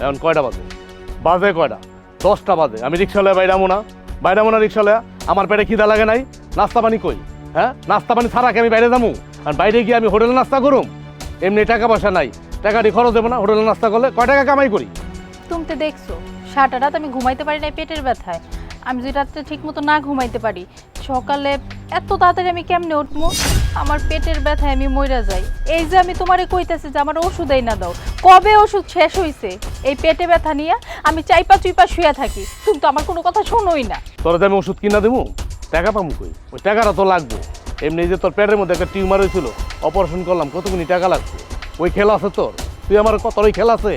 এখন কয়টা বাজে? বাজে কয়টা? 10টা বাজে। আমি রিক্সাওয়ালা বাইরামো না রিক্সাওয়ালা। আমার পেটে খিদা লাগে নাই, নাস্তা পানি কই? হ্যাঁ, নাস্তা পানি ছাড়া কি আমি বাইরে যাবো? আর বাইরে গিয়ে আমি হোটেলে নাস্তা করুম? এমনি টাকা পয়সা নাই, টাকাটি খরচ দেবো না হোটেলে নাস্তা করলে? কয় টাকা কামাই করি? তুমি তো দেখছো সারাটা রাত আমি ঘুমাইতে পারি না পেটের ব্যথায়। আমি যদি রাত্রে ঠিক মতো না ঘুমাইতে পারি, সকালে এত তাড়াতাড়ি আমি কেমনে উঠবো? আমার পেটের ব্যথায় আমি মইরা যাই। এই যে আমি তোমারে কইতেছি যে আমার ওষুধই না দাও, কবে ওষুধ শেষ হইছে এই পেটে ব্যথা নিয়ে আমি চাইপা চুইপা শুয়ে থাকি, তুমি তো আমার কোনো কথা শোনোই না। তোর যে আমি ওষুধ কিনা দেবো, টাকা পাবো কই? ওই টাকাটা তো লাগবে। এমনি যে তোর পেটের মধ্যে একটা টিউমার হয়েছিল, অপারেশন করলাম, কতগুলি টাকা লাগছে। ওই খেলা আছে তোর? তুই আমার তোর ওই খেলা আছে?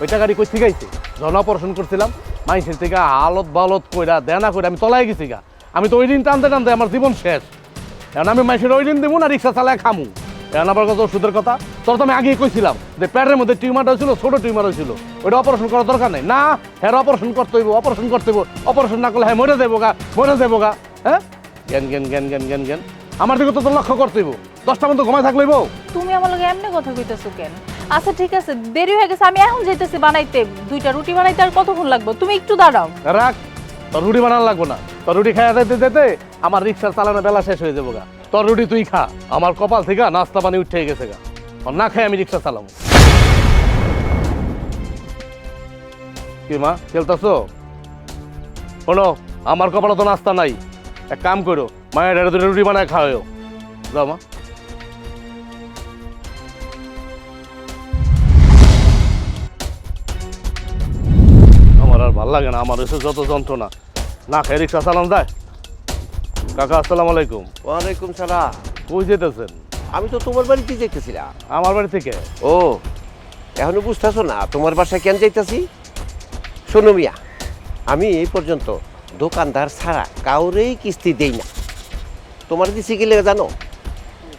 ওই টাকাটি কই শিখাইছে? যখন অপারেশন করছিলাম মাইসের থেকে আলত বালত কইরা দেনা কইরা আমি তলায় গেছি গা। আমি তো ওই দিন টানতে টানতে আমার জীবন শেষ। এখন আমি মাইসের ওই দিন দেবো না রিক্সা চালায় খামু? এখন আবার কত ওষুধের কথা? তোর তো আমি আগেই কইছিলাম যে পেটের মধ্যে টিউমারটা হয়েছিল, ছোট টিউমার হয়েছিল, ওইটা অপারেশন করার দরকার নেই। না, হ্যাঁ অপারেশন করতে হইব, অপারেশন না করলে হ্যাঁ মরে যাবো গা। হ্যাঁ, জ্ঞান আমার দিকে তো তোর লক্ষ্য করতে হইব। 10টা মতো ঘুমাই থাকলেইব। তুমি আমার লগে এমনি কথা কইতেছো কেন? আচ্ছা ঠিক আছে, দেরি হয়ে গেছে, আমি এখন যাইতেছি বানাইতে। 2টা রুটি বানাইতে আর কতক্ষণ লাগবে? তুমি একটু দাঁড়াও। রাখ, তোর রুটি বানানো লাগবো না। তোর রুটি খাইয়া যেতে আমার রিক্সার চালানো বেলা শেষ হয়ে যাবো গা। তোর রুটি তুই খা, আমার কপাল থেকে নাস্তা পানি উঠে গেছে গা। না খাই আমি রিক্সা চালাবো। কি মা খেলতেছো? শোনো, আমার কপালে তো নাস্তা নাই। এক কাম করো, মায়ের 2টা রুটি বানায় খাওয়াও। যাও মা। আমার আর ভাল লাগে না, আমার এসে যত যন্ত্রণা। না খেয়ে রিক্সা চালানো যায়? কাকা আসসালামু আলাইকুম। ওয়ালাইকুম সালাম। কই যেতেছেন? আমি তো তোমার বাড়িতে যাইতেছিলাম। আমার বাড়ি থেকে? ও, এখনো বুঝতেছো না তোমার বাসায় কেন যাইতেছি? শোনো মিয়া, আমি এই পর্যন্ত দোকানদার ছাড়া কাউরেই কিস্তি দেই না। তোমার দিছি গেলে জানো,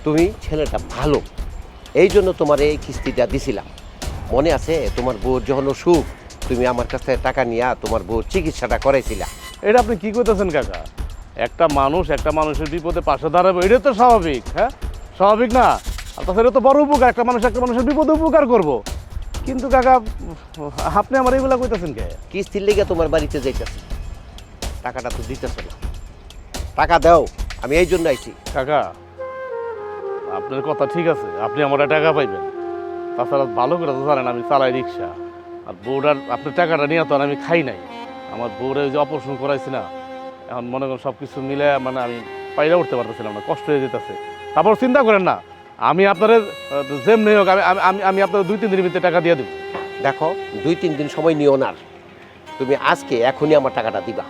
তুমি ছেলেটা ভালো, এই জন্য তোমার এই কিস্তিটা দিছিলাম। মনে আছে তোমার বউর যখন অসুখ, তুমি আমার কাছ থেকে টাকা নিয়ে তোমার বউর চিকিৎসাটা করাইছিলা। এটা আপনি কি করতেছেন কাকা? একটা মানুষের বিপদে পাশে দাঁড়াবে, এটা তো স্বাভাবিক। হ্যাঁ, স্বাভাবিক না? আর তাছাড়া তো বড় উপকার, একটা মানুষের বিপদে উপকার করব। কিন্তু কাকা আপনি আমার এইগুলা কইতেছেন কে? কিস্তির লেগে তোমার বাড়িতে যাইতেছি, টাকাটা তো দিতেছো না। টাকা দাও, আমি এই জন্য আইছি। কাকা আপনার কথা ঠিক আছে, আপনি আমার টাকা পাইবেন। তাছাড়া ভালো করে তো জানেন আমি চালাই রিক্সা। আর বউটার আপনার টাকাটা নিয়ে তো আর আমি খাই নাই। আমার বউরে যে অপারেশন করাইছি না, এখন মনে করেন সব কিছু মিলে মানে আমি পাইরা উঠতে পারতেছিলাম না, কষ্ট হয়ে যেতেছে। তারপর চিন্তা করেন না, আমি আপনার যেমনি হোক আমি আপনার 2-3 দিনের ভিতরে টাকা দিয়ে দেবো। দেখো, 2-3 দিন সময় নিও না, তুমি আজকে এখনই আমার টাকাটা দিবা।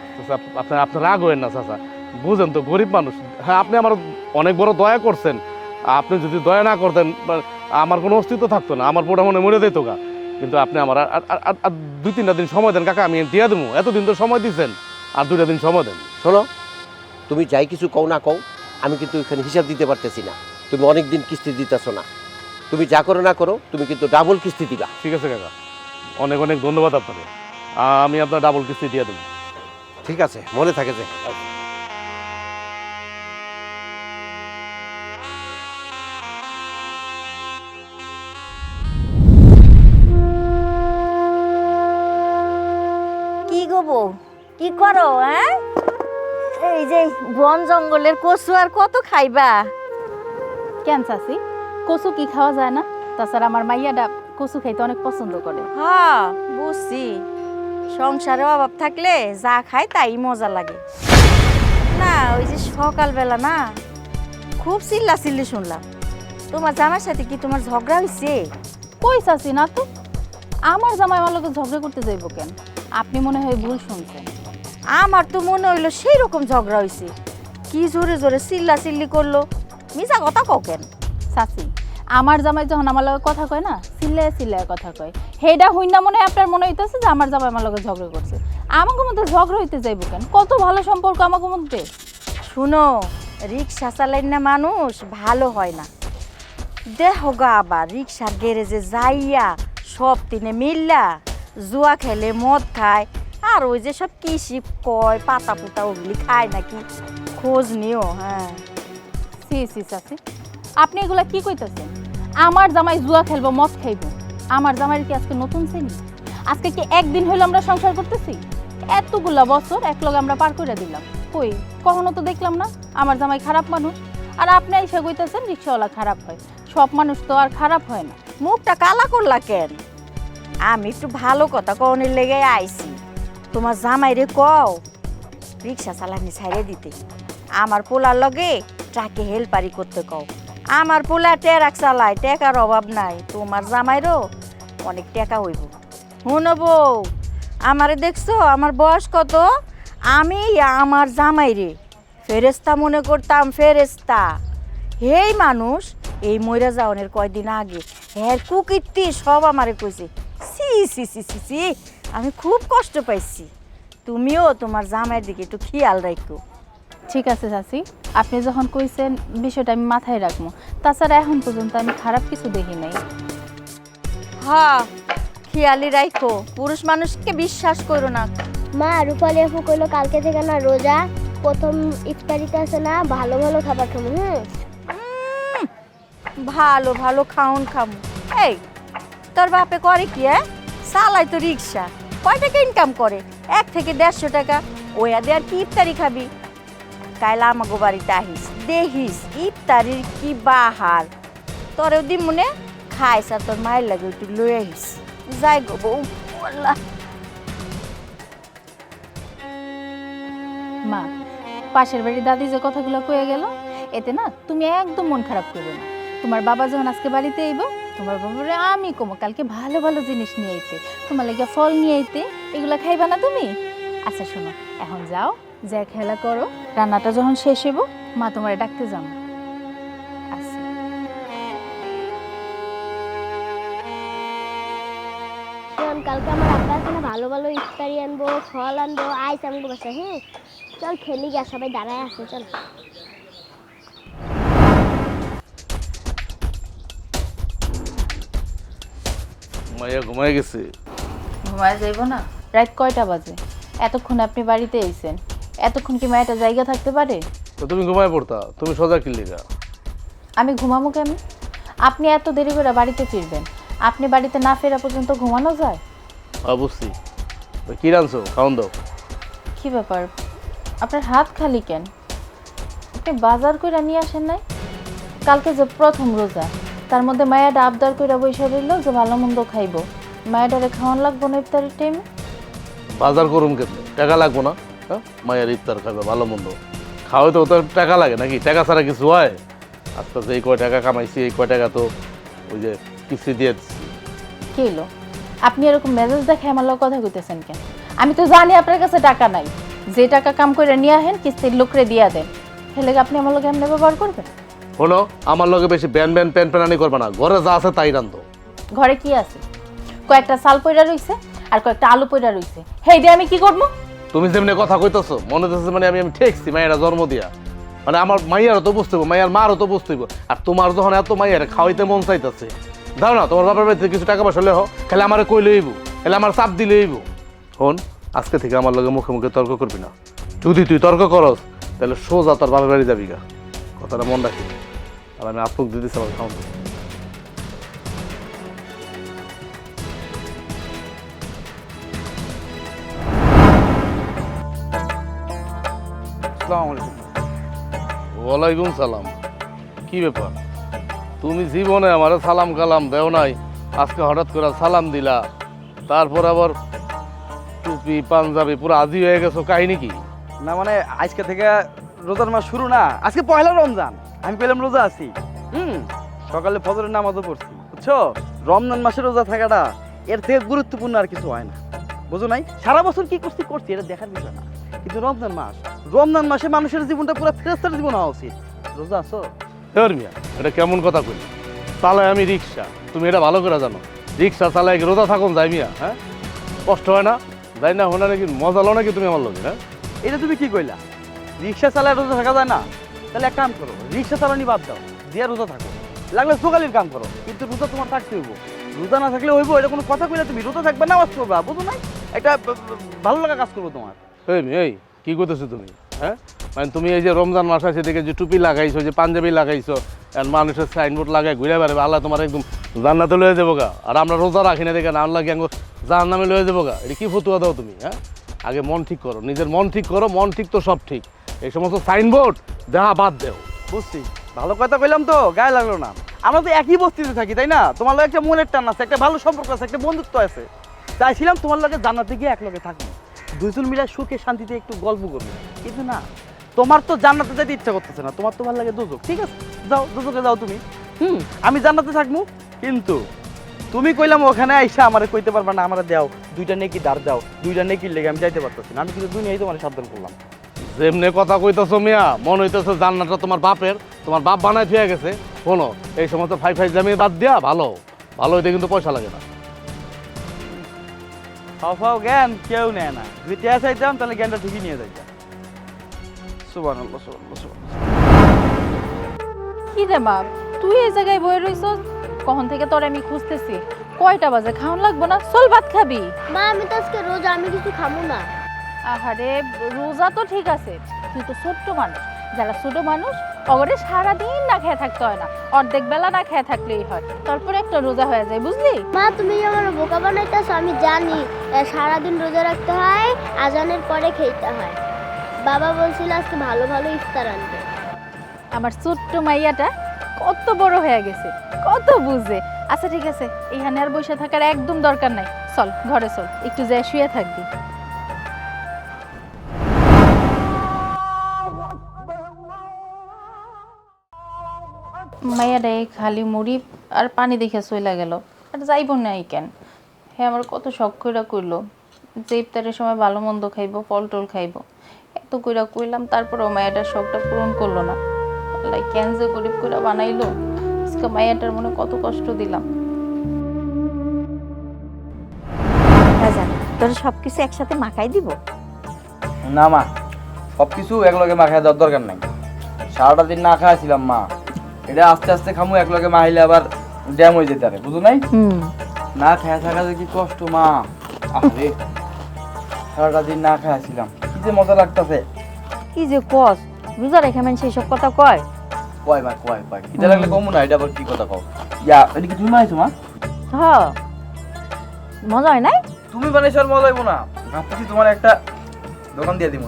আপনার রাগ হয়েন না চাচা, বুঝেন তো গরিব মানুষ। হ্যাঁ, আপনি আমার অনেক বড় দয়া করছেন। আপনি যদি দয়া না করতেন আমার কোনো অস্তিত্ব থাকতো না, আমার বউটা মনে মরে যেত গা। কিন্তু আপনি আমার আর 2-3টা দিন সময় দেন কাকা, আমি দিয়ে দেবো। এতদিন তো সময় দিচ্ছেন, আর 2টা দিন সময় দেন। শোনো, তুমি যাই কিছু কও না কও, আমি কিন্তু এখানে হিসাব দিতে পারতেছি না। তুমি অনেক দিন কিস্তি দিতেছো না, তুমি যা করো না করো, তুমি কিন্তু ডাবল কিস্তি দিবা। ঠিক আছে কাকা, অনেক অনেক ধন্যবাদ আপনাকে। আমি আপনার ডাবল কিস্তি দিয়ে দেবো। ঠিক আছে, মনে থাকে যে। কি গো, কি করো? হ্যাঁ, এই যে বন জঙ্গলের কচু আর কত খাইবা? কেন চাচি, কচু কি খাওয়া যায় না? তাছাড়া আমার মাইয়াটা কচু খাইতে অনেক পছন্দ করে। হ্যাঁ বুঝছি, সংসারে অভাব থাকলে যা খায় তাই মজা লাগে না। ওই যে সকালবেলা না খুব চিল্লাচিল্লি শুনলাম, তোমার জামার সাথে কি তোমার ঝগড়া হয়েছে? কই চাচি, না তো। আমার জামাই আমার লোকে ঝগড়া করতে যাইব কেন? আপনি মনে হয় ভুল শুনছেন। আমার তো মনে হইলো সেই রকম ঝগড়া হয়েছে। কি জোরে জোরে চিল্লাচিল্লি করলো, মিছা কথা কও কেন? চাচি, আমার জামাই যখন আমার লগে কথা কয় না, চিল্লায় চিল্লায় কথা কয়। হেডা হইন না মনে হয় আপনার মনে হইতেছে যে আমার জামাই আমার লগে ঝগড়া করছে। আমাকে মধ্যে ঝগড়া হইতে যাইব কেন? কত ভালো সম্পর্ক আমাকে মধ্যে। শুনো, রিক্সা চালাই না মানুষ ভালো হয় না। দেখো গা, আবার রিক্সার গ্যারেজে যাইয়া সব দিনে মিল্লা জুয়া খেলে, মদ খায়, আর ওই যে সব কৃষি কয় পাতা পুতা ওগুলি খায় নাকি, খোঁজ নিও। হ্যাঁ সি সি চাচি, আপনি এগুলা কি কইতেছেন? আমার জামাই জুয়া খেলবো, মদ খাইবো? আমার জামাইয়ের কি আজকে নতুন শ্রেণী? আজকে কি একদিন হইলো আমরা সংসার করতেছি? এতগুলা বছর একলগে আমরা পার করে দিলাম, কই কখনো তো দেখলাম না আমার জামাই খারাপ মানুষ। আর আপনি এসে কইতেছেন রিক্সাওয়ালা খারাপ হয়। সব মানুষ তো আর খারাপ হয় না। মুখটা কালা করলা কেন? আমি একটু ভালো কথা কওনের লেগে আইছি। তোমার জামাইরে কও রিক্সা চালানি ছাইড়ে দিতে, আমার পোলার লগে ট্রাকে হেল্পারি করতে কও। আমার পোলা ট্রাক চালায়, টাকার অভাব নাই। তোমার জামাইরও অনেক টাকা হইব। শুনো বউ, আমারে দেখছো আমার বয়স কত? আমি আমার জামাইরে ফেরেস্তা মনে করতাম, ফেরেস্তা। হেই মানুষ এই মইরা যাওয়ানের কয়দিন আগে হ্যার কুকীর্তি সব আমারে কইছে। সি সি সি সি সি, আমি খুব কষ্ট পাইছি। তুমিও তোমার জামাইয়ের দিকে একটু খেয়াল রাখো। ঠিক আছে চাচি, আপনি যখন কইছেন বিষয়টা আমি মাথায় রাখবো। তাছাড়া এখন পর্যন্ত আমি খারাপ কিছু দেখি নাই। হ্যাঁ, খেয়ালি রাখো, পুরুষ মানুষকে বিশ্বাস করো না। মা রূপালী আপু কইলো কালকে থেকে না রোজা, প্রথম ইফতারিতে আছে না ভালো ভালো খাবার খাবো। ভালো ভালো খাউন খামু। এই তোর বাপে করে কি? চালাই তো রিক্সা, কয় টাকা ইনকাম করে? 1 থেকে 150 টাকা। ওই আদে আর কি ইফতারি খাবি? কাইলা আমাগো বাড়িতে আহিস, দেখিস ইফতারির কি বাহার। তোরেও দি মনে খাইস আর তোর মায়ের লাগে একটু লই আহিস। যাই গো বউ। আল্লাহ। মা, পাশের বাড়ির দাদি যে কথাগুলো কয়ে গেল, এতে না তুমি একদম মন খারাপ করবে না। তোমার বাবা যখন আজকে বাড়িতে আইব, তোমার বাবারে আমি কমো কালকে ভালো ভালো জিনিস নিয়ে আইতে, তোমার লাগে ফল নিয়ে আইতে। এগুলা খাইবা না তুমি? আচ্ছা শোনো, এখন যাও, যা খেলা করো। রান্নাটা যখন শেষ হইব মা তোমারে ডাকতে যাও। আচ্ছা। শোন, কালকে আমার আব্বা আছে না ভালো ভালো ইফতারি আনবো, ফল আনবো, আইস আনবো বাসা। হ্যাঁ চল খেলি গা, সবাই দাঁড়ায় আছে, চল। মাইয়া ঘুমাই গেছে। ঘুমায় যাইব না? রাত কয়টা বাজে? এতক্ষণ আপনি বাড়িতে আইছেন, এতক্ষণ কি মায়েটা জায়গা থাকতে পারে? তো তুমি ঘুমায় পড়তা, তুমি সোজা কি লিগা? আমি ঘুমামো কেন? আপনি এত দেরি করে বাড়িতে ফিরবেন, আপনি বাড়িতে না ফেরা পর্যন্ত ঘুমানো যায়? বুঝছি। তো কি রানছো? খাওন দাও। কি ব্যাপার, আপনার হাত খালি কেন? আপনি বাজার করে নিয়ে আসেন নাই? কালকে যে প্রথম রোজা, তার মধ্যে মায়াটা আবদার করে বসে রইল যে ভালো মন্দ খাইব। মায়াটারে খাওয়ান লাগবো না ইফতারের টাইমে? বাজার করুম কেমনে? টাকা লাগবো না? হ্যাঁ, মায়ের ইফতার খাবে ভালো মন্দ খাওয়াই তো ওদের টাকা লাগে নাকি? টাকা ছাড়া কিছু হয়? আস্তে আস্তে এই কয় টাকা কামাইছি, এই কয় টাকা তো ওই যে কিস্তি দিয়ে দিচ্ছি। কি হলো, আপনি এরকম মেজাজ দেখে আমার লোক কথা কইতেছেন কেন? আমি তো জানি আপনার কাছে টাকা নাই। যে টাকা কাম করে নিয়ে আহেন, কিস্তির লোকরে দিয়া দেন। হেলে আপনি আমার লোক এমনি ব্যবহার করবেন? শোনো, আমার লগে বেশি ব্যান ব্যান প্যান প্যানানি করবে না। ঘরে যা আছে তাই রান্ধো। ঘরে কি আছে? কয়েকটা চাল পয়রা রইছে আর কয়েকটা আলু পয়রা রইছে, হেই দিয়ে আমি কি করবো? তুমি যেমনি কথা কইতেছো মনে হচ্ছে মানে আমি ঠেকছি মায়েরা জন্ম দিয়া। মানে আমার মাইয়ারও তো বুঝতে হইব, মাইয়ার মারও তো বুঝতে হইব। আর তোমার যখন এত মাইয়ারে খাওয়াইতে মন চাইতেছে, দাও না তোমার বাবার বাড়িতে কিছু টাকা পয়সা লেহ, খালি আমার কই লইব, খালি আমার চাপ দিলে হইব। হন, আজকে থেকে আমার লগে মুখে মুখে তর্ক করবি না। যদি তুই তর্ক করস তাহলে সোজা তোর বাবার বাড়ি যাবি গা। কথাটা মন রাখি। আর আমি আপক দিতেছি আমার খাওয়া। ওয়ালাইকুম সালাম। কি ব্যাপার, তুমি জীবনে আমার সালাম কালাম দেও নাই, আজকে হঠাৎ করে সালাম দিলা, তারপর আবার টুপি পাঞ্জাবি পুরো আজি হয়ে গেছো, কাহিনী কি? না মানে আজকে থেকে রোজার মাস শুরু না, আজকে পয়লা রমজান, আমি পেলাম রোজা আছি। সকালে ফজরের নামাজও পড়ছি, বুঝছো? রমজান মাসে রোজা থাকাটা এর থেকে গুরুত্বপূর্ণ আর কিছু হয় না, বুঝো নাই? সারা বছর কি করছি এটা দেখার বিষয় না, কিন্তু রমজান মাসে মানুষের জীবনটা পুরো ফেরেশতার জীবন হওয়া উচিত। রোজা আছো? মিয়া, এটা কেমন কথা কইল? চালাই আমি রিক্সা, তুমি এটা ভালো করে জানো। রিক্সা চালাই রোজা থাকুন যাই মিয়া? হ্যাঁ, কষ্ট হয় না? যাই না হলে নাকি মজা লো নাকি তুমি আমার লোক? হ্যাঁ, এটা তুমি কি কইলা? রিক্সা চালায় রোজা থাকা যায় না? তাহলে এক কাম করো, রিক্সা চালানি বাদ দাও, দিয়ে রোজা থাকো, লাগলে সকালের কাম করো, কিন্তু রোজা তোমার থাকতে হইব। রোজা না থাকলে হইব এটা কোনো কথা কইলে? তুমি রোজা থাকবে, নামাজ পড়বা, বুঝো নাই? একটা ভালো লাগা কাজ করবো তোমার। এই কি করতেছো তুমি? হ্যাঁ, মানে তুমি এই যে রমজান মাস আছে দেখে যে টুপি লাগাইছো, যে পাঞ্জাবি লাগাইছো, এখন মানুষের সাইনবোর্ড লাগায় ঘুরে বেড়াবে, আল্লাহ তোমার একদম জান্নাতে লয়ে যাবো গা। আর আমরা রোজা রাখি না দেখে না, আল্লাহ কি জাহান নামে লয়ে যাবো গা। এটা কি ফতুয়া দাও তুমি? হ্যাঁ, আগে মন ঠিক করো, নিজের মন ঠিক করো, মন ঠিক তো সব ঠিক। এই সমস্ত সাইনবোর্ড দেখা বাদ দেও। বুঝছি, ভালো কথা কইলাম তো, গায়ে লাগলো না। আমরা তো একই বস্তিতে থাকি, তাই না? তোমার লগে একটা মনের টান আছে, একটা ভালো সম্পর্ক আছে, একটা বন্ধুত্ব আছে। চাইছিলাম তোমার লগে জান্নাতে গিয়ে এক লগে থাকবো, দুজন মিলে সুখে শান্তিতে একটু গল্প করবো। কিন্তু না, তোমার তো জান্নাতে যেতে ইচ্ছা করতেছে না, তোমার ভালো লাগে দোজক। ঠিক আছে, যাও দোজকে যাও তুমি। আমি জান্নাতে থাকবো, কিন্তু তুমি কইলাম ওখানে আইসা আমারে কইতে পারবা না আমারে দাও দুইটা নেকি দাঁড় দাও, দুইটা নেকির লেগে আমি যাইতে পারতেছি না। আমি কিন্তু দুনিয়ায় তোমার সাবধান করলাম। যেমনে কথা কইতেছো মিয়া, মন হইতেছে জান্নাতটা তোমার বাপের, তোমার বাপ বানায় থুয়ে গেছে। শোনো, এই সমস্ত ফাই জামিয়ে বাদ দিয়া ভালো ভালো হইতে কিন্তু পয়সা লাগে না। ফাও জ্ঞান কেউ নেয় না, যদি টেয়া চাইতাম তাহলে জ্ঞানটা ঠিকই নিয়ে যাইতাম। সুবহানাল্লাহ, সুবহানাল্লাহ, সুবহানাল্লাহ। কি রে মা, তুই এই জায়গায় বয়ে রইছস? কখন থেকে তোর আমি খুঁজতেছি। কয়টা বাজে? খাওন লাগবো না? চল ভাত খাবি। মা আমি তো আজকে রোজা, আমি কিছু খাবো না। আহারে, রোজা তো ঠিক আছে, তুই তো ছোট্ট মানুষ। যারা ছোট মানুষ অগরে সারাদিন না খেয়ে থাকতে হয় না, অর্ধেক বেলা না খেয়ে থাকলেই হয়, তারপরে একটা রোজা হয়ে যায়, বুঝলি? মা তুমি আমার বোকা বানাইতেছো, আমি জানি সারাদিন রোজা রাখতে হয়, আজানের পরে খেতে হয়। বাবা বলছিল আজকে ভালো ভালো ইফতার আনবে। আমার ছোট্ট মাইয়াটা কত বড় হয়ে গেছে, কত বুঝে। আচ্ছা ঠিক আছে, এখানে আর বসে থাকার একদম দরকার নাই, চল ঘরে চল, একটু যা শুয়ে থাকবি। মাইয়াটা এই খালি মুড়ি আর পানি দেখে চলে গেল, আর যাইব না এই কেন? হ্যাঁ, আমার কত শখ কইরা কইলো যে ইফতারের সময় ভালো মন্দ খাইবো, ফল টল খাইবো, এত কইরা কইলাম, তারপরেও মায়াটার শখটা পূরণ করলো না। আল্লাহ কেন যে গরিব কইরা বানাইলো, আজকে মায়াটার মনে কত কষ্ট দিলাম। রাজা, তোর সবকিছু একসাথে মাখাই দিব? না মা, সব কিছু একলগে মাখায় দেওয়ার দরকার নাই। সারাটা দিন না খাইছিলাম মা, এটা আস্তে আস্তে খামু, একলগে মাইলে আবার ড্যাম হয়ে যেতে পারে, বুঝো নাই? না খায়া থাকা যে কি কষ্ট মা। আরে সারাটা দিন না খাইছিলাম, কি যে মজা লাগতেছে। কি যে কস, রোজা রেখে মানে সেই সব কথা কয়? কয় মা, কয় কয় খিদে লাগলে কমু না, এটা আবার কি কথা কও? ইয়া, এটা কি তুমি বানাইছো মা? হ্যাঁ, মজা হয় নাই? তুমি বানাইছো আর মজা হইব না? ভাবতেছি তোমার একটা দোকান দিয়ে দিব।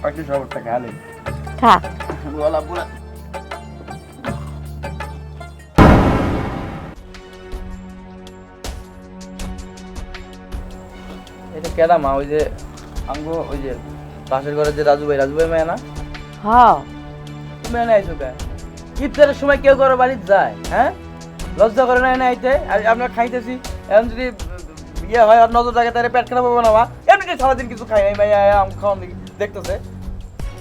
একটু সবটা খালে খা। গলা পুরা। এটা কেডা মা? ওই যে আমগো ওই যে পাশের ঘরে যে রাজু ভাই মেয়ে না? হ্যাঁ। তুমি এনে আইছো কে? ইফতারের সময় কেউ কারো বাড়িতে যায়? হ্যাঁ, লজ্জা করে না এনে আইতে? আর আমরা খাইতেছি, এখন যদি ইয়ে হয় আর নজর থাকে তাহলে পেট খারাপ হবে না মা? এমনিতে সারাদিন কিছু খাই নাই, মাইয়া আম খাওয়ান দেখতেছে।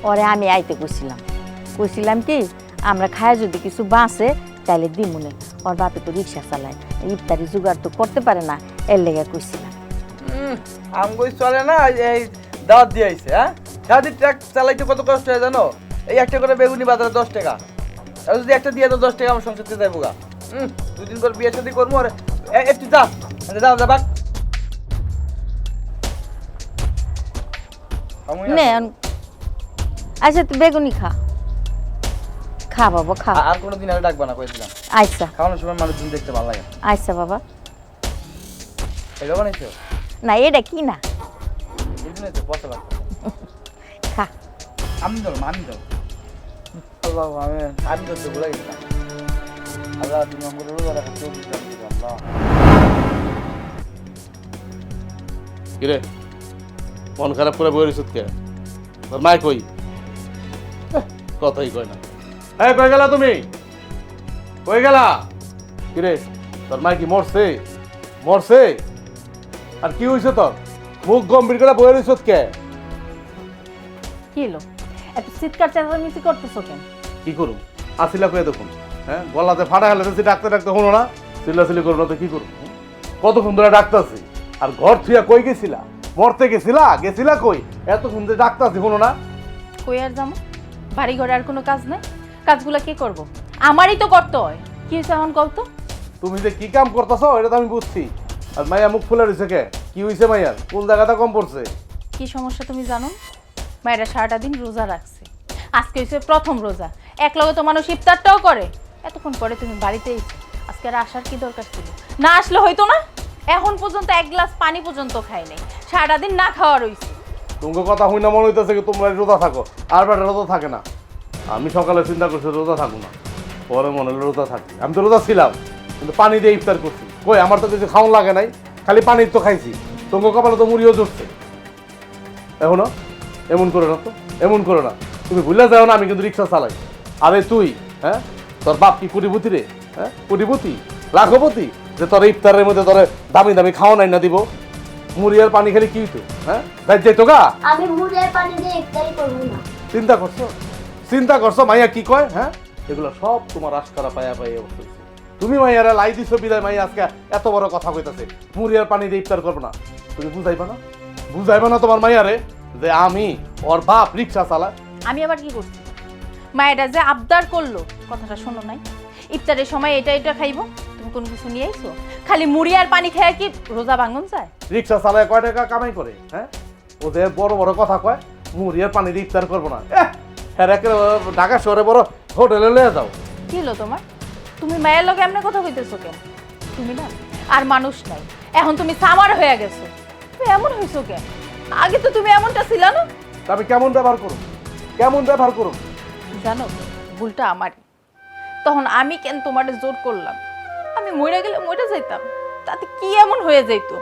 ওরে আমি আইতে কইছিলাম কি আমরা খায় যদি কিছু বাঁচে তাইলে দিমুনে। ওর বাপে তো রিক্সা চালায়, ইফতারি জোগাড় তো করতে পারে না, এর লেগে কইছিলাম। আমগো চলে না, এই দাওয়াত দিয়ে আইছে। হ্যাঁ, সারাদিন ট্রাক চালাইতে কত কষ্ট হয় জানো? এই একটা করে বেগুনি বাজারে 10 টাকা, আর যদি একটা দিয়ে তো 10 টাকা আমার সংসারতে যাইবো গা। দুদিন পর বিয়ে শাদী করবো। আর একটু যা যা বাক নে আচ্ছা, তুই বেগুনি খা, খা বাবা খা। আর কোনোদিন আর ডাকবা না কইছিলাম। আচ্ছা খাওয়ানোর সময় মানুষজন দেখতে ভালো লাগে। আচ্ছা বাবা। এটা বানাইছো? না, এটা কি না, এই জন্যই তো পচা লাগতো। খা। আমি ধরো আল্লাহ, আমি ধরতে ভুলে গেছিলাম। আল্লাহ তুমি আমাকে রোজা রাখার তৌফিক দান করো আল্লাহ। কিরে, মন খারাপ করে বই রিসুত কে? তোর মায় কই? কথাই কয় না। এই কই গেলা তুমি? কই গেলা? কিরে, তোর মায় কি মরছে? মরছে? আর কি হইছে তোর? মুখ গম্ভীর করে বই রিসুত কে? কি হলো, এত চিৎকার চেঁচামেচি করতেছো কেন? কি করুম? আসিলা কয়ে দেখুন, হ্যাঁ, গলাতে ফাটা হেলেছে, ডাকতে ডাকতে হলো না, চিল্লাচিল্লি করো না তো কি করুম? কতক্ষণ ধরে ডাকতেছি, আর ঘর থুয়া কই গেছিলা? মরতে গেছিলা কই? এতক্ষণ ধরে ডাকতেছি হলো না। কই আর যাবো? বাড়ি ঘরে আর কোনো কাজ নাই, কাজগুলো কি করব? আমারই তো করতে হয়। কি হয়েছে এখন কও তো? তুমি যে কি কাম করতেছো এটা তো আমি বুঝছি। আর মাইয়া মুখ ফুলে রয়েছে কে? কি হয়েছে মাইয়ার? কোন জায়গাটা কম পড়ছে? কি সমস্যা তুমি জানো? মায়েরা সারাটা দিন রোজা রাখছে, আজকে হয়েছে প্রথম রোজা, এক লগে তো মানুষ ইফতারটাও করে। এতক্ষণ পরে তুমি বাড়িতে এসে আজকে আর আসার কি দরকার ছিল? না আসলে হইতো না? এখন পর্যন্ত এক গ্লাস পানি পর্যন্ত খাই নাই, সারাদিন না খাওয়া রইছে। তোমাকে কথা হই না মনে হইতেছে কি তোমরা রোজা থাকো, আর বেটা রোজা থাকে না। আমি সকালে চিন্তা করছি রোজা থাকবো না, পরে মনে হলো রোজা থাকি। আমি তো রোজা ছিলাম, কিন্তু পানি দিয়ে ইফতার করছি। কই আমার তো কিছু খাওয়ান লাগে নাই, খালি পানির তো খাইছি। তোমাকে কপালে তো মুড়িও জুটছে। এখনো এমন করো না তো, এমন করো না। তুমি ভুলে যাও না আমি কিন্তু রিক্সা চালাই। আরে তুই, হ্যাঁ তোর বাপ কি কোটিপতি রে? হ্যাঁ কোটিপতি, লাখপতি, যে তোর ইফতারের মধ্যে তোর দামি দামি খাওয়া নাই না দিব? মুড়ি আর পানি খেলে কি হইতো? হ্যাঁ যাই তো গা। আমি মুড়ি আর পানি দিয়ে ইফতারি করবো না। চিন্তা করছো, চিন্তা করছো মাইয়া কি কয়? হ্যাঁ এগুলো সব তোমার আশকারা পায়া পাইয়া বসতেছে। তুমি মাইয়ারা লাই দিছো বিদায়, মাইয়া আজকে এত বড় কথা কইতাছে মুড়ি আর পানি দিয়ে ইফতার করবো না। তুমি বুঝাইবা না, বুঝাইবা না তোমার মাইয়ারে যে আমি ওর বাপ রিক্সা চালা? আমি আবার কি করছি? মায়েরা যে আবদার করলো, কথাটা শোনো নাই? ইফতারের সময় এটা এটা খাইবো, তুমি কোনো কিছু নিয়ে আইছো? খালি মুড়ি আর পানি খেয়ে কি রোজা ভাঙন যায়? রিক্সা চালায় কয় টাকা কামাই করে? হ্যাঁ ওদের বড় বড় কথা কয় মুড়ি আর পানি দিয়ে ইফতার করবো না। হ্যাঁ ঢাকা শহরে বড় হোটেলে লয়ে যাও। কি হলো তোমার? তুমি মায়ের লোক এমনি কথা কইতেছো কেন? তুমি না আর মানুষ নাই, এখন তুমি সামার হয়ে গেছো। তুমি এমন হইছো কেন? আগে তো তুমি এমনটা ছিল না। তা আমি কেমন ব্যবহার করুন, কেমন ব্যবহার করুন? জানো ভুলটা আমারই। তখন আমি কেন তোমার জোর করলাম? আমি মরে গেলে মরে যাইতাম, তাতে কি এমন হয়ে যাইতো?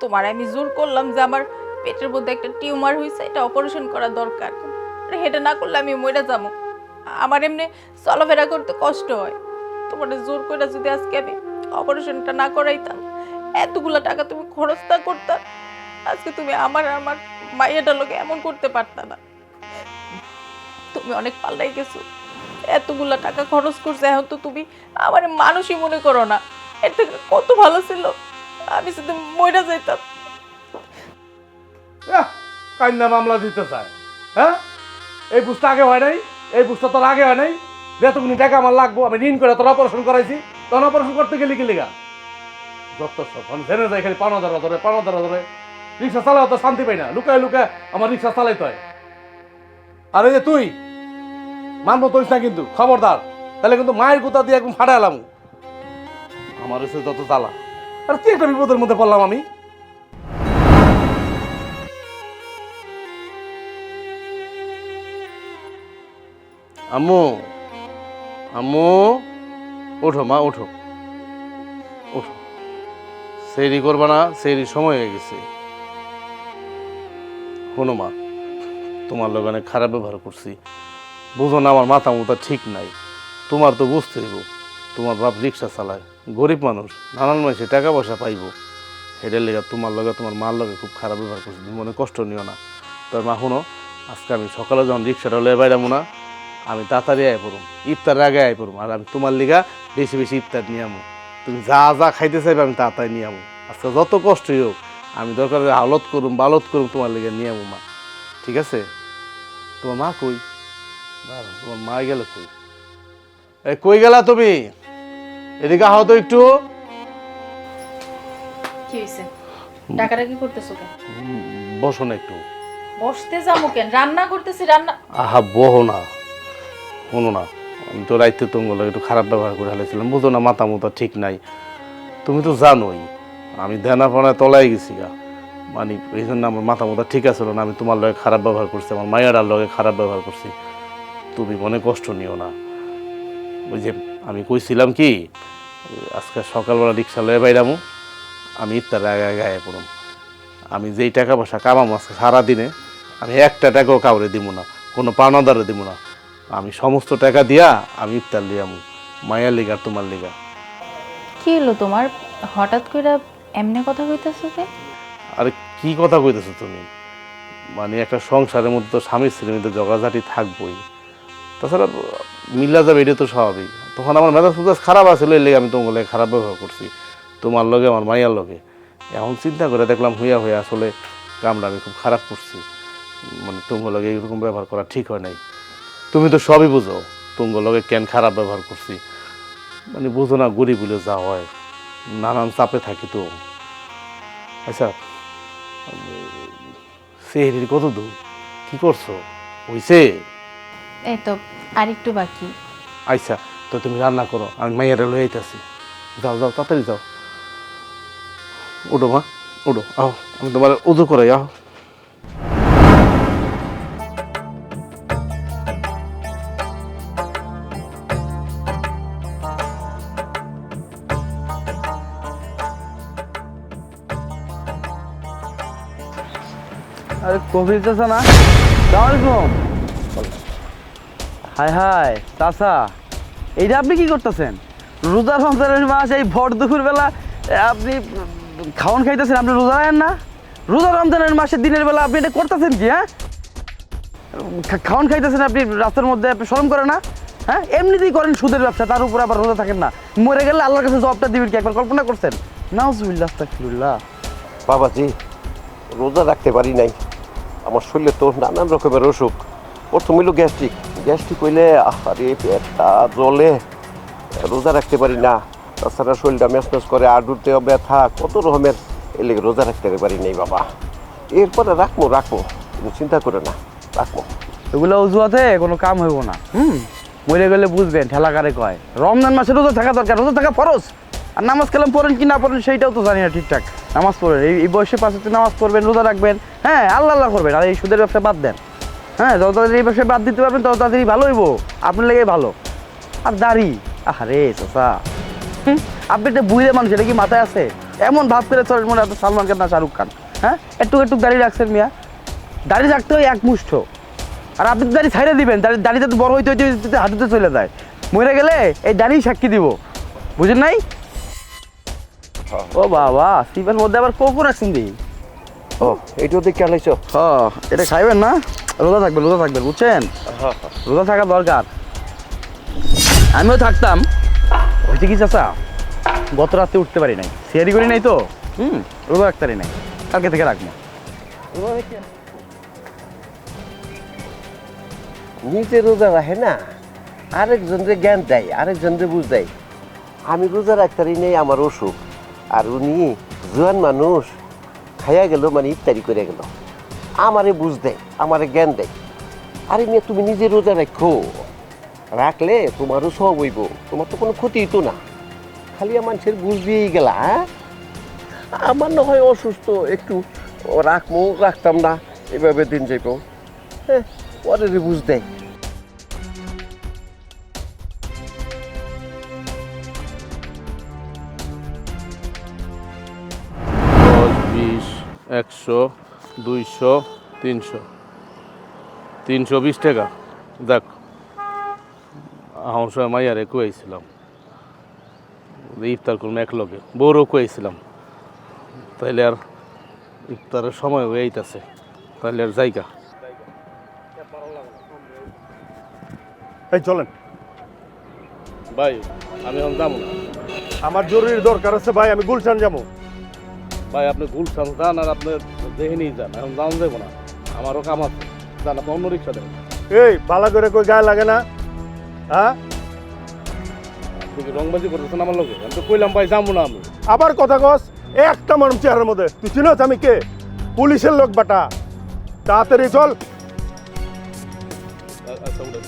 তোমার আমি জোর করলাম যে আমার পেটের মধ্যে একটা টিউমার হয়েছে, এটা অপারেশন করা দরকার। আরে এটা না করলে আমি মরে যাবো। আমার এমনি চলাফেরা করতে কষ্ট হয়। তোমার জোর করে যদি আজকে আমি অপারেশনটা না করাইতাম, এতগুলো টাকা তুমি খরচ না করতা, আজকে তুমি আমার মাইয়াটার লোকে এমন করতে পারতা না। তুমি অনেক পাল্টাই গেছো, এতগুলা টাকা খরচ করছে, এখন তো তুমি আমার মানুষই মনে করো না। এর থেকে কত ভালো ছিল আমি শুধু মইরা যাইতাম। কান্না মামলা দিতে চায়? হ্যাঁ এই বুঝতে আগে হয় নাই, এই বুঝতে তোর আগে হয় নাই যে এতগুলি টাকা আমার লাগবো, আমি ঋণ করে তোর অপারেশন করাইছি। তখন অপারেশন করতে গেলি কি লিগা? যত সব জেনে যায় খালি পানো ধরে রিক্সা চালাও তো শান্তি পাই না, লুকায় লুকায় আমার রিক্সা চালাইতে হয়। আরে যে তুই মানবো তোর না কিন্তু, খবরদার, তাহলে কিন্তু মায়ের গুতা দিয়ে একদম ফাটা এলাম। আমার হচ্ছে যত জ্বালা। আর কি একটা বিপদের মধ্যে পড়লাম আমি। আম্মু, আম্মু ওঠো মা, ওঠো ওঠো, সেরি করবা না? সেরি সময় হয়ে গেছে। শোনো মা, তোমার লোক অনেক খারাপ ব্যবহার করছি, বুঝো না? আমার মাথা মুথা ঠিক নাই। তোমার তো বুঝতে হইব, তোমার বাপ রিক্সা চালায়, গরিব মানুষ, নানান মাসে টাকা পয়সা পাইব। হেডের লেগে তোমার লগে তোমার মার লগে খুব খারাপ ব্যবহার করছি, তুমি মনে কষ্ট নিও না। তোর মা শোনো, আজকে আমি সকালে যখন রিক্সাটা লয়ে বাইরামো না, আমি তাড়াতাড়ি আয় পড়ুম, ইফতারের আগে আয় পড়ুম। আর আমি তোমার লিগা বেশি বেশি ইফতার নিয়ে আমো। তুমি যা যা খাইতে চাইবে আমি তাড়াতাড়ি নিয়ে আমো। আজকে যত কষ্টই হোক আমি দরকার হালত করুম বালত করুম তোমার লিগা নিয়ে আমো মা, ঠিক আছে? তোমার মা কই? তোমার মা গেল কই? এই কই গেলা তুমি? এদিকে আহ তো একটু। কি হইছে? টাকাটা কি করতেছো কেন? বসো না একটু। বসতে যাবো কেন? রান্না করতেছি, রান্না। আহা বহো না, শোনো না, আমি তো রাইতে তোমার একটু খারাপ ব্যবহার করে ফেলেছিলাম, বুঝো না? মাথা মুথা ঠিক নাই, তুমি তো জানোই। আমি ধ্যানা ফোনায় তলায় গেছি গা, মানে এই জন্য আমার মাথা মুথা ঠিক আছে না। আমি তোমার লগে খারাপ ব্যবহার করছি, আমার মায়েরার লগে খারাপ ব্যবহার করছি, তুমি মনে কষ্ট নিও না। ওই যে আমি কইছিলাম কি, আজকে সকালবেলা রিক্সা লয়ে বাইরামু, আমি ইফতার আগে আগে আয় পড়ুম। আমি যেই টাকা পয়সা কামাবো আজকে সারাদিনে, আমি একটা টাকাও কাউরে দিব না, কোনো পাওনাদারে দিব না। আমি সমস্ত টাকা দিয়া আমি ইফতার লিয়ামু, মায়ের লিগা তোমার লিগা। কি হলো তোমার? হঠাৎ করে এমনি কথা কইতেছো যে? আরে কি কথা কইতেছো তুমি? মানে একটা সংসারের মধ্যে তো স্বামী স্ত্রীর মধ্যে ঝগড়াঝাটি থাকবোই, তাছাড়া মিল্লা যাবে, এটা তো স্বাভাবিক। তখন আমার মেজাজ ফুজাজ খারাপ আছিল, এর লেগে আমি তোমার লগে খারাপ ব্যবহার করছি, তোমার লগে আমার মাইয়ার লগে। এখন চিন্তা করে দেখলাম হইয়া হইয়া আসলে কামটা আমি খুব খারাপ করছি, মানে তোমার লগে এরকম ব্যবহার করা ঠিক হয় নাই। তুমি তো সবই বুঝো তোমার লগে কেন খারাপ ব্যবহার করছি, মানে বুঝো না, গরিব বলে যা হয়, নানান চাপে থাকি তো। আচ্ছা সেহরির কত দূর, কি করছো? হইছে? এই তো আর একটু বাকি। আচ্ছা, তো তুমি রান্না করো, আমি মাইয়ারে লয়ে আইতাছি। যাও যাও, তাড়াতাড়ি যাও। উঠো মা, উঠো, আও, আমি তোমার উজু করাই, আও। আরে কবির চাচা না? সালাম আলাইকুম। হাই হাই চাচা, এইটা আপনি কি করতেছেন? রোজা রমজানের মাস, এই ভর দুপুর বেলা আপনি খাওয়ান খাইতেছেন? আপনি রোজা রাখেন না? রোজা রমজানের মাসের দিনের বেলা আপনি এটা করতেছেন কি? হ্যাঁ, খাওয়ান খাইতেছেন আপনি রাস্তার মধ্যে, আপনি শরম করে না? হ্যাঁ, এমনিতেই করেন সুদের ব্যবসা, তার উপর আবার রোজা থাকেন না। মরে গেলে আল্লাহর কাছে জবাবটা দিবেন কি একবার কল্পনা করছেন? নাউজুবিল্লাহ, আস্তাগফিরুল্লাহ। বাবাজি, রোজা রাখতে পারি নাই। আমার শরীরে তো নানান রকমের অসুখ। প্রথম হইল গ্যাস্ট্রিক। গ্যাস্ট্রিক হইলে আরে পেটটা জ্বলে, রোজা রাখতে পারি না। তাছাড়া শরীরটা মেসমেস করে, আডুরতেও ব্যথা, কত রকমের, এর লেগে রোজা রাখতে পারি নাই বাবা। এরপরে রাখবো, তুমি চিন্তা করে না, রাখবো। এগুলো অজুহাতে কোনো কাম হইব না। মরে গেলে বুঝবেন ঠেলা কারে কয়। রমজান মাসে রোজা থাকা দরকার, রোজা থাকা ফরজ। আর নামাজ কালাম পড়েন কি না পড়েন সেইটাও তো জানি না ঠিকঠাক। নামাজ পড়বেন, এই বয়সে পাশে নামাজ পড়বেন, রোজা রাখবেন, হ্যাঁ, আল্লাহ আল্লাহ করবেন। আর এই সুদের ব্যবসা বাদ দেন। হ্যাঁ, যত তাড়াতাড়ি এই ব্যবসা বাদ দিতে পারবেন তত তাড়াতাড়ি ভালো হইব, আপনার লেগে ভালো। আর দাড়ি, আরে চাচা, আপনি একটা বুঝলে মানুষ, এটা কি মাথায় আছে? এমন ভাব করে চলেন মনে হয় সালমান খান না শাহরুখ খান। হ্যাঁ, একটু দাড়ি রাখছেন মিয়া, দাড়ি রাখতে হয় এক মুষ্ঠ। আর আপনি তো দাড়ি ছাইড়ে দিবেন, দাড়িতে তো বড় হইতে হইতে হাঁটুতে চলে যায়। মরে গেলে এই দাড়ি সাক্ষী দিব, বুঝেন নাই? ও বাবা, সিপের মধ্যে আবার কোকো রাখছেন দি। ও, এইটাও দেখে আলাইছো? হ্যাঁ, এটা খাইবেন না? রোজা থাকবেন, রোজা থাকবেন, বুঝছেন? রোজা থাকা দরকার। আমিও থাকতাম। হয়েছে কি চাচা, গত রাতে উঠতে পারি নাই, সিয়ারি করি নাই তো, রোজা রাখতে পারি নাই। কালকে থেকে রাখবো। নিজে রোজা রাখে না, আরেকজনরে জ্ঞান দেয়, আরেকজনরে বুঝ দেয়। আমি রোজা রাখতারি নেই, আমার অসুখ। আর উনি জোয়ান মানুষ, খাইয়া গেল মানে ইফতারি করে গেল, আমারে বুঝ দেয়, আমারে জ্ঞান দেয়। আরে মেয়ে, তুমি নিজে রোজা রাখো, রাখলে তোমারও সব হইব, তোমার তো কোনো ক্ষতি হইতো না। খালি মানুষের বুঝ দিয়েই গেলা। হ্যাঁ, আমার না হয় অসুস্থ, একটু রাখতাম না, এভাবে দিন যাইব। হ্যাঁ, পরে বুঝ দেয়। 20, 100, 200, 300, 320 টাকা। দেখ, আমার সময় মাইয়ারে কুয়াইছিলাম, ইফতার করলাম এক লগে, বউরও কুয়াইছিলাম। তাইলে আর ইফতারের সময় হয়ে আইতাছে, তাইলে আর জায়গা। এই চলেন ভাই, আমি এখন যাবো না। আমার জরুরি দরকার আছে ভাই, আমি গুলশান যাবো। ভাই, আপনি গুলশান যান আর আপনি যেহেনেই যান, এখন যাওয়া যাবো না, আমারও কাম আছে। যান, আপনি অন্য রিক্সা দেন। এই বালা করে কই গায়ে লাগে না? হ্যাঁ, আপনি কি রংবাজি করতেছেন আমার লোকে? আমি তো কইলাম ভাই যাবো না আমি। আবার কথা কস একটা মানুষ চেহারার মধ্যে। তুই চিনস আমি কে? পুলিশের লোক বাটা। তাড়াতাড়ি চল, আচ্ছা, উঠে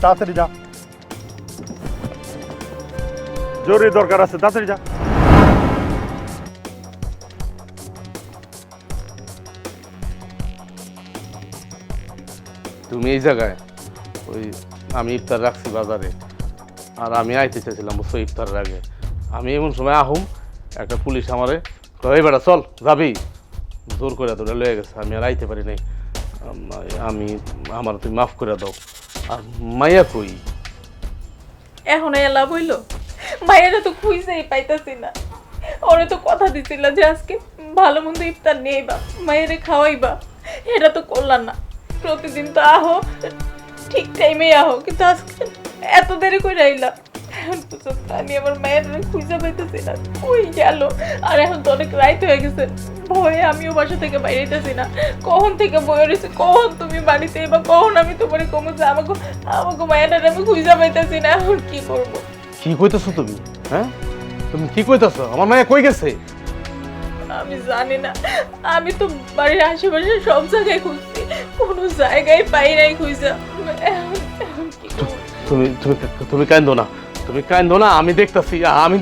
তাড়াতাড়ি যা, জরুরি দরকার আছে, তাড়াতাড়ি যা। তুমি এই জায়গায়, ওই আমি ইফতার রাখছি বাজারে, আর আমি আইতে চাইছিলাম বুঝছো ইফতারের আগে। আমি এমন সময় আহুম, একটা পুলিশ আমারে এই বেটা চল যাবি, জোর করে ধরে লয়ে গেছে। আমি আর আইতে পারি নাই। আমি আমার তুমি মাফ করে দাও। আর মাইয়া কই? এখন এলা বইল, মায়েরা তো খুঁজেই পাইতাছি না। ওরে তো কথা দিছিল যে আজকে ভালো মন্দ ইফতার নেইবা, মায়েরে খাওয়াইবা, এটা তো করলাম না। প্রতিদিন তো আহো, ঠিক টাইমে আহো, কিন্তু আজকে এত দেরি করে আইলা। এখন পর্যন্ত আমি আমার মায়ের খুঁজে পাইতেছি না, কই গেল। আর এখন তো অনেক রাইত হয়ে গেছে, ভয়ে আমিও বাসা থেকে বাইরেতেছি না। কখন থেকে বয়ে রয়েছে, কখন তুমি বাড়িতে বা কখন আমি তোমার কমে যে আমাকে মায়ের আমি খুঁজে পাইতেছি না। এখন কি করবো? কি কইতেছো তুমি? হ্যাঁ, তুমি কি কইতেছো? আমার মায়া কই গেছে? আমি জানি না, আমি তো বাড়ির আশেপাশে সব জায়গায় খুঁজছি, কোনো জায়গায় পাই নাই খুঁজা। এখন তুমি তুমি তুমি কান্দো না, তুমি কান্দো না, আমি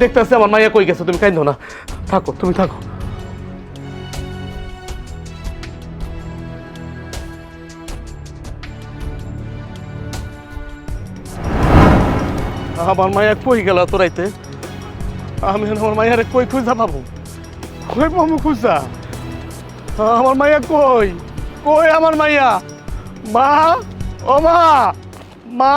দেখতাছি আমার মাইয়া কই গেছে, তুমি কান্দো না, থাকো, তুমি থাকো। আমার মায়া কই গেল তোরাইতে? আমি আমার মায়ারে কই খুঁজা পাবো? কই পাবো খুঁজা? আমার মাইয়া কই? কই আমার মাইয়া? মা, ও মা, মা।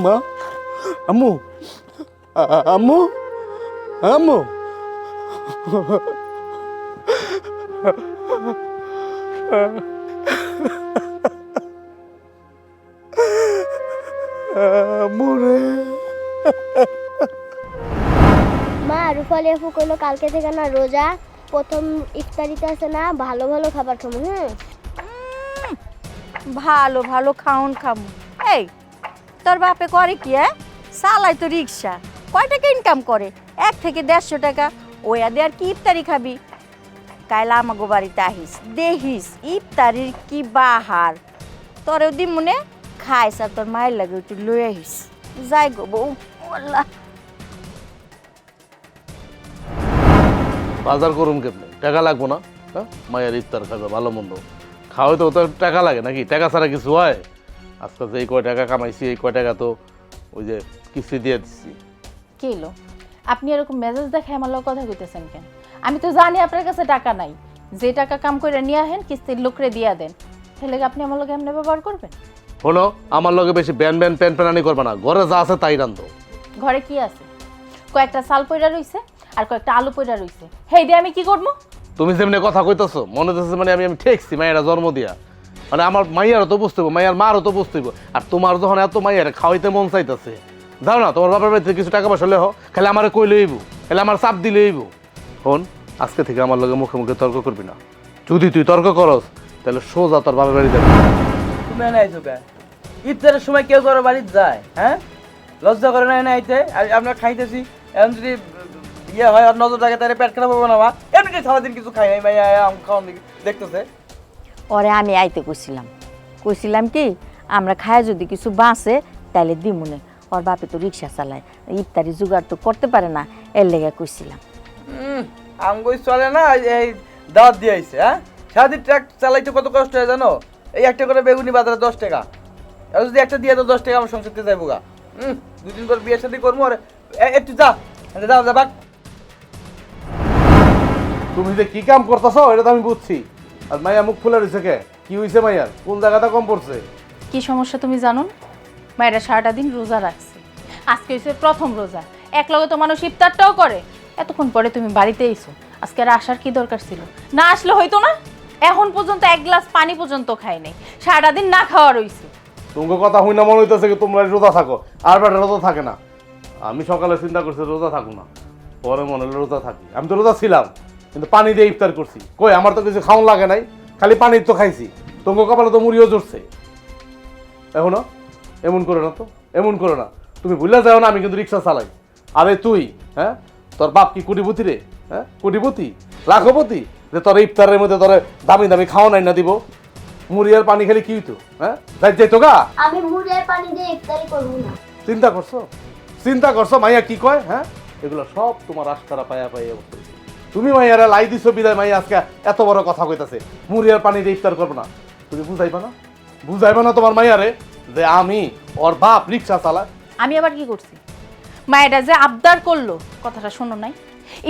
মা, আম্মু, আম্মু, আম্মু। আম্মু রে। মা, রূপালী আপু কইলো কালকে থেকে না রোজা, প্রথম ইফতারিতে আছে না ভালো ভালো খাবার খাবো। ভালো ভালো খাউন খামু। এই তোর বাপে করে কি? চালাই তো রিক্সা, কয় টাকা ইনকাম করে? 1 থেকে 150 টাকা। ওয়া দে আর কি ইফতারি খাবি? কাইলা আমাগো বাড়িতে আহিস, দেখিস ইফতারির কি বাহার। তোরেও দি মনে খাইস আর তোর মায়ের লাগে একটু লই আহিস। যাই গো বউ, আল্লাহ। বাজার করুন কেমনে? টাকা লাগবো না? হ্যাঁ, মায়ের ইফতার খাবে, ভালো মন্দ খাওয়াই তো তো টাকা লাগে নাকি? টাকা ছাড়া কিছু হয়? আজকে যে এই কয় টাকা কামাইছি, এই কয় টাকা তো ওই যে কিস্তি দিয়ে দিচ্ছি। কি হলো, আপনি এরকম মেজাজ দেখে আমার লোক কথা কইতেছেন কেন? আমি তো জানি আপনার কাছে টাকা নাই। যে টাকা কাম করে নিয়ে আহেন কিস্তির লোকরে দিয়া দেন, তাহলে কি আপনি আমার লোক এমনি ব্যবহার করবেন? হলো, আমার লগে বেশি ব্যান ব্যান প্যান প্যানানি করবে না, ঘরে যা আছে তাই রান্ধো। ঘরে কি আছে? কয়েকটা চাল পয়রা রইছে আর কয়েকটা আলু পয়রা রইছে, হেই দিয়ে আমি কি করবো? তুমি যেমনি কথা কইতেছো মনে হচ্ছে মানে আমি ঠেকছি মায়েরা জন্ম দিয়া। মানে আমার মাইয়ারও তো বুঝতে হইব, মাইয়ার মারও তো বুঝতে হইব। আর তোমার যখন এত মাইয়ারে খাওয়াইতে মন চাইতেছে, যাও না তোমার বাবার বাড়িতে কিছু টাকা পয়সা লেহ, খালি আমার কই লইব, খালি আমার চাপ দিলে হইব। হন, আজকে থেকে আমার লগে মুখে মুখে তর্ক করবি না। যদি তুই তর্ক করস তাহলে সোজা তোর বাবার বাড়ি যাবি। তুমি এনে আইছো কে? ইফতারের সময় কেউ কারো বাড়িতে যায়? হ্যাঁ, লজ্জা করে না এনে আইতে? আর আমরা খাইতেছি, এখন যদি ইয়ে হয় আর নজর থাকে তাহলে পেট খারাপ হবে না? মা এমনিতে সারাদিন কিছু খাই নাই, মাইয়া আম খাওয়ান দেখতেছে। ওরে আমি আইতে কইছিলাম কি আমরা খায় যদি কিছু বাঁচে তাইলে দিমুনে। ওর বাপে তো রিক্সা চালায়, ইফতারি জোগাড় তো করতে পারে না, এর লেগে কইছিলাম। আমগই চলে না, এই দাওয়াত দিয়ে আইছে। হ্যাঁ, সারাদিন ট্রাক চালাইতে কত কষ্ট হয় জানো? এই একটা করে বেগুনি বাজারে 10 টাকা, আর যদি একটা দিয়ে তো 10 টাকা আমার সংসারতে যাইবো গা। 2 দিন পর বিয়ের সাথে করবো। আর একটু যা যাও যা বাক। তুমি যে কি কাম করতেছো এটা তো আমি বুঝছি। আর মাইয়া মুখ ফুলে রয়েছে কে? কি হয়েছে মাইয়ার? কোন জায়গাটা কম পড়ছে? কি সমস্যা তুমি জানো? মায়েরা সারাটা দিন রোজা রাখছে, আজকে হচ্ছে প্রথম রোজা। এক লগে তো মানুষ ইফতারটাও করে। এতক্ষণ পরে তুমি বাড়িতে এসো, আজকে আর আসার কি দরকার ছিল? না আসলে হইতো না? এখন পর্যন্ত 1 গ্লাস পানি পর্যন্ত খাই নাই, সারাটা দিন না খাওয়া রইছে। তোমার কথা হই না মনে হইতেছে কি তোমরা রোজা থাকো আর বেটা রোজা থাকে না। আমি সকালে চিন্তা করছি রোজা থাকো না, পরে মনে হলো রোজা থাকি। আমি তো রোজা ছিলাম কিন্তু পানি দিয়ে ইফতার করছি। কই আমার তো কিছু খাওয়ান লাগে নাই, খালি পানি তো খাইছি। তোমার কপালে তো মুড়িও জুড়ছে। এখনো এমন করো না তো, এমন করো না। তুমি ভুলে যাও না আমি কিন্তু রিক্সা চালাই। আরে তুই, হ্যাঁ, তোর বাপ কি কোটিপতি রে? হ্যাঁ, কোটিপতি, লাখপতি, যে তোর ইফতারের মধ্যে তোর দামি দামি খাওয়া নাই না দিব? মুড়ি আর পানি খেলে কি হইতো? হ্যাঁ, যাই তো গা। আমি মুড়ি আর পানি দিয়ে ইফতারি করবো না। চিন্তা করছো? চিন্তা করছো মাইয়া কি কয়? হ্যাঁ, এগুলো সব তোমার আশকারা পায়া পাইয়া বলতে। তুমি মাইয়ারা লাই দিছো বিদায়, মাইয়া আজকে এত বড় কথা কইতাছে মুড়ি আর পানি দিয়ে ইফতার করবো না। তুমি বুঝাইবা না তোমার মাইয়ারে যে আমি ওর বাপ রিক্সা চালায়? আমি আবার কি করছি? মায়েরা যে আবদার করলো, কথাটা শোনো নাই?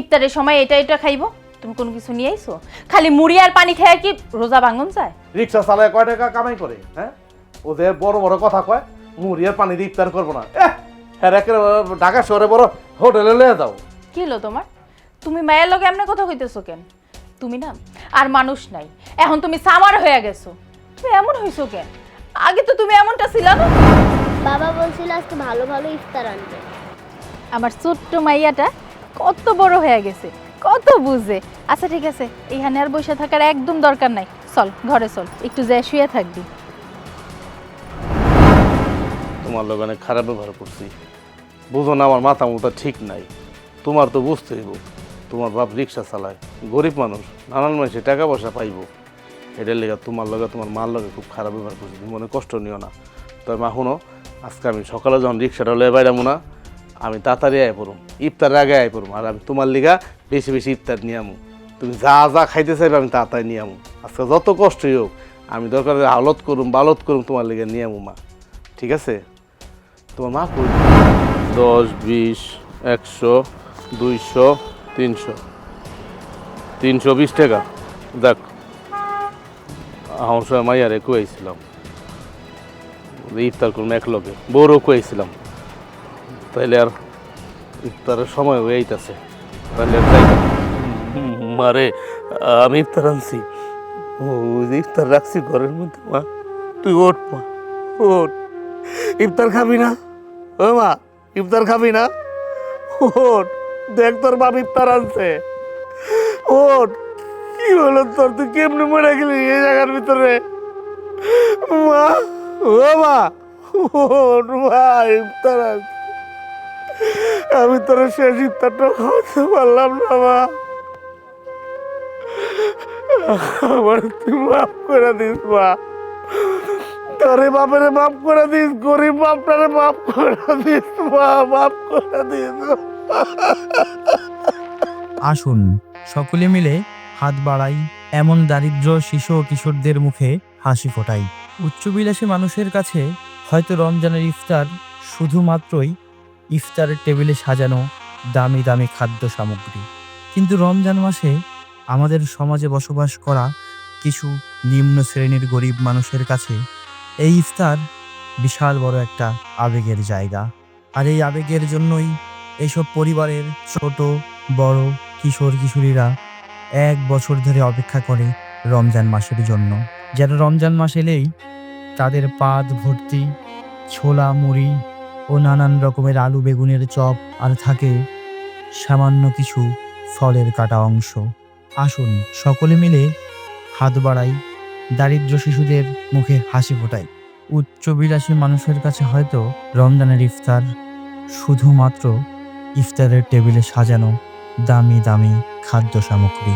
ইফতারের সময় এটা এটা খাইবো, তুমি কোনো কিছু নিয়ে আইছো? খালি মুড়ি আর পানি খেয়ে কি রোজা ভাঙন যায়? রিক্সা চালায় কয় টাকা কামাই করে? হ্যাঁ, ও যে বড় বড় কথা কয় মুড়ি আর পানি দিয়ে ইফতার করবো না। হ্যাঁ, ঢাকা শহরে বড় হোটেলে লয়ে যাও। কি হলো তোমার? তুমি মায়ের লগে এমনি কথা কইতেছো কেন? তুমি না আর মানুষ নাই, এখন তুমি সামার হয়ে গেছো। তুমি এমন হইছো কেন? আগে তো তুমি এমনটা ছিল না। বাবা বলছিল আজকে ভালো ভালো ইফতার আনবে। আমার ছোট্ট মাইয়াটা কত বড় হয়ে গেছে, কত বুঝে। আচ্ছা ঠিক আছে, এইখানে আর বসে থাকার একদম দরকার নাই, চল ঘরে চল, একটু যা শুয়ে থাকবি। তোমার লোক অনেক খারাপ ব্যবহার করছি, বুঝো না আমার মাথা মুথা ঠিক নাই। তোমার তো বুঝতে হইব, তোমার বাপ রিক্সা চালায়, গরিব মানুষ, নানান মানুষে টাকা পয়সা পাইব। এটার লেগে তোমার লগে তোমার মার লগে খুব খারাপ ব্যবহার করছি, তুমি মনে কষ্ট নিও না। তবে মা শুনো, আজকে আমি সকালে যখন রিক্সাটা লয়ে বাইরামো না, আমি তাড়াতাড়ি আয় পড়ুম, ইফতারের আগে আয় পড়ুম, আর আমি তোমার লিগা বেশি বেশি ইফতার নিয়ে আমু। তুমি যা যা খাইতে চাইবে আমি তাড়াতাড়ি নিয়ে আমু। আজকে যত কষ্টই হোক আমি দরকার হালত করুম বালত করুম তোমার লিগা নিয়ে আমু মা, ঠিক আছে? তোমার মা কই? 10, 20, 100, 200, 300, 320 টাকা। দেখ আমার সময় মাইয়ারে কুয়াইছিলাম ইফতার করুন এক লগে, বউরও কুয়াইছিলাম, তাইলে আর ইফতারের সময় হয়ে আইতাছে, তাহলে আর যাই না। মারে আমি ইফতার আনছি, ওই যে ইফতার রাখছি ঘরের মধ্যে, মা তুই ওঠ, মা ওঠ, ইফতার খাবি না? ও মা ইফতার খাবি না? ওঠ, দেখ তোর বাপ ইফতার আনছে, ওঠ। কি হলো তোর, তুই কেমনে মরে গেলি এই জায়গার ভিতরে? মা ও মা ওঠ, মা ইফতার আনছে, আমি তোর শেষ ইফতারটা খাওয়াতে পারলাম না মা, আমার তুই মাফ করে দিস মা, তোরে বাপেরে মাফ করে দিস, গরিব বাপটারে মাফ করে দিস মা, মাফ করে দিস। আসুন সকলে মিলে হাত বাড়াই, এমন দারিদ্র শিশু ও কিশোরদের মুখে হাসি ফোটাই। উচ্চবিলাসী মানুষের কাছে হয়তো রমজানের ইফতার শুধুমাত্রই ইফতারের টেবিলে সাজানো দামি দামি খাদ্য সামগ্রী, কিন্তু রমজান মাসে আমাদের সমাজে বসবাস করা কিছু নিম্ন শ্রেণীর গরিব মানুষের কাছে এই ইফতার বিশাল বড় একটা আবেগের জায়গা। আর এই আবেগের জন্যই এইসব পরিবারের ছোট বড় কিশোর কিশোরীরা 1 বছর ধরে অপেক্ষা করে রমজান মাসের জন্য, যারা রমজান মাস এলেই তাদের পাত ভর্তি ছোলা মুড়ি ও নানান রকমের আলু বেগুনের চপ, আর থাকে সামান্য কিছু ফলের কাটা অংশ। আসুন সকলে মিলে হাত বাড়াই, দারিদ্র শিশুদের মুখে হাসি ফোটাই। উচ্চবিলাসী মানুষের কাছে হয়তো রমজানের ইফতার শুধুমাত্র ইফতারের টেবিলে সাজানো দামি দামি খাদ্য সামগ্রী।